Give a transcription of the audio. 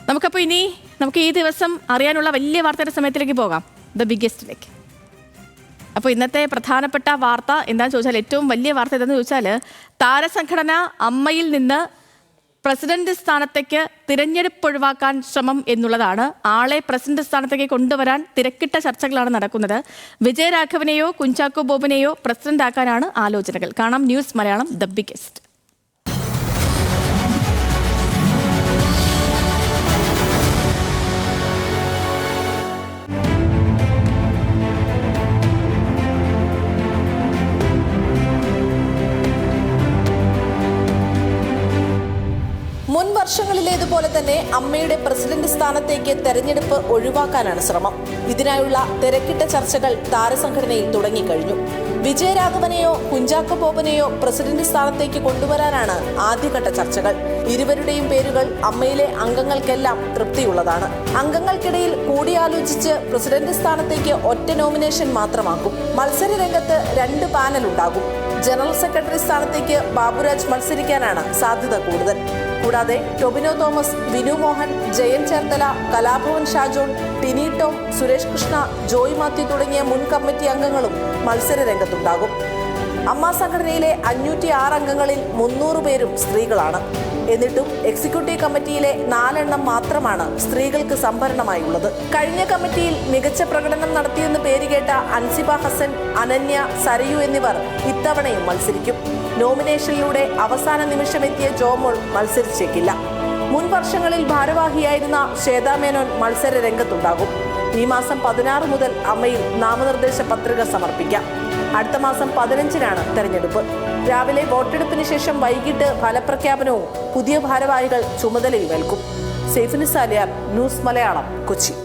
നമുക്കപ്പോൾ നമുക്ക് ഈ ദിവസം അറിയാനുള്ള വലിയ വാർത്തയുടെ സമയത്തിലേക്ക് പോകാം, ദ ബിഗ്ഗസ്റ്റിലേക്ക്. അപ്പോൾ ഇന്നത്തെ പ്രധാനപ്പെട്ട വാർത്ത എന്താണെന്ന് ചോദിച്ചാൽ, ഏറ്റവും വലിയ വാർത്ത എന്താണെന്ന് ചോദിച്ചാൽ, താരസംഘടന അമ്മയിൽ നിന്ന് പ്രസിഡന്റ് സ്ഥാനത്തേക്ക് തിരഞ്ഞെടുപ്പ് ഒഴിവാക്കാൻ ശ്രമം എന്നുള്ളതാണ്. ആളെ പ്രസിഡന്റ് സ്ഥാനത്തേക്ക് കൊണ്ടുവരാൻ തിരക്കിട്ട ചർച്ചകളാണ് നടക്കുന്നത്. വിജയരാഘവനെയോ കുഞ്ചാക്കോ ബോബനെയോ പ്രസിഡന്റ് ആക്കാനാണ് ആലോചനകൾ. കാണാം ന്യൂസ് മലയാളം ദ ബിഗ്ഗസ്റ്റ്. മുൻ വർഷങ്ങളിലേതുപോലെ തന്നെ അമ്മയുടെ പ്രസിഡന്റ് സ്ഥാനത്തേക്ക് തെരഞ്ഞെടുപ്പ് ഒഴിവാക്കാനാണ് ശ്രമം. ഇതിനായുള്ള തിരക്കിട്ട ചർച്ചകൾ താരസംഘടനയിൽ തുടങ്ങിക്കഴിഞ്ഞു. വിജയരാഘവനെയോ കുഞ്ചാക്കോ ബോബനെയോ പ്രസിഡന്റ് സ്ഥാനത്തേക്ക് കൊണ്ടുവരാനാണ് ആദ്യഘട്ട ചർച്ചകൾ. ഇരുവരുടെയും പേരുകൾ അമ്മയിലെ അംഗങ്ങൾക്കെല്ലാം തൃപ്തിയുള്ളതാണ്. അംഗങ്ങൾക്കിടയിൽ കൂടിയാലോചിച്ച് പ്രസിഡന്റ് സ്ഥാനത്തേക്ക് ഒറ്റ നോമിനേഷൻ മാത്രമാക്കും. മത്സര രംഗത്ത് 2 പാനൽ ഉണ്ടാകും. ജനറൽ സെക്രട്ടറി സ്ഥാനത്തേക്ക് ബാബുരാജ് മത്സരിക്കാനാണ് സാധ്യത കൂടുതൽ. കൂടാതെ ടൊബിനോ തോമസ്, വിനു മോഹൻ, ജയൻ ചേർത്തല, കലാഭവൻ ഷാജോൺ, ടിനി ടോം, സുരേഷ് കൃഷ്ണ, ജോയ് മാത്യു തുടങ്ങിയ മുൻ കമ്മിറ്റി അംഗങ്ങളും മത്സര രംഗത്തുണ്ടാകും. അമ്മ സംഘടനയിലെ 506 അംഗങ്ങളിൽ 300 പേരും സ്ത്രീകളാണ്. എന്നിട്ടും എക്സിക്യൂട്ടീവ് കമ്മിറ്റിയിലെ 4 എണ്ണം മാത്രമാണ് സ്ത്രീകൾക്ക് സംഭരണമായി ഉള്ളത്. കഴിഞ്ഞ കമ്മിറ്റിയിൽ മികച്ച പ്രകടനം നടത്തിയെന്ന് പേരുകേട്ട അൻസിബ ഹസൻ, അനന്യ, സരയു എന്നിവർ ഇത്തവണയും മത്സരിക്കും. നോമിനേഷനിലൂടെ അവസാന നിമിഷമെത്തിയ ജോമോൾ മത്സരിച്ചേക്കില്ല. മുൻ വർഷങ്ങളിൽ ഭാരവാഹിയായിരുന്ന ശ്വേതാ മേനോൻ മത്സര രംഗത്തുണ്ടാകും. ഈ മാസം 16 മുതൽ അമ്മയിൽ നാമനിർദ്ദേശ പത്രിക സമർപ്പിക്കാം. അടുത്ത മാസം 15-നാണ് തെരഞ്ഞെടുപ്പ്. രാവിലെ വോട്ടെടുപ്പിന് ശേഷം വൈകിട്ട് ഫലപ്രഖ്യാപനവും പുതിയ ഭാരവാഹികൾ ചുമതലയുമേൽക്കും. സൈഫുനിസാലിയാർ, ന്യൂസ് മലയാളം, കൊച്ചി.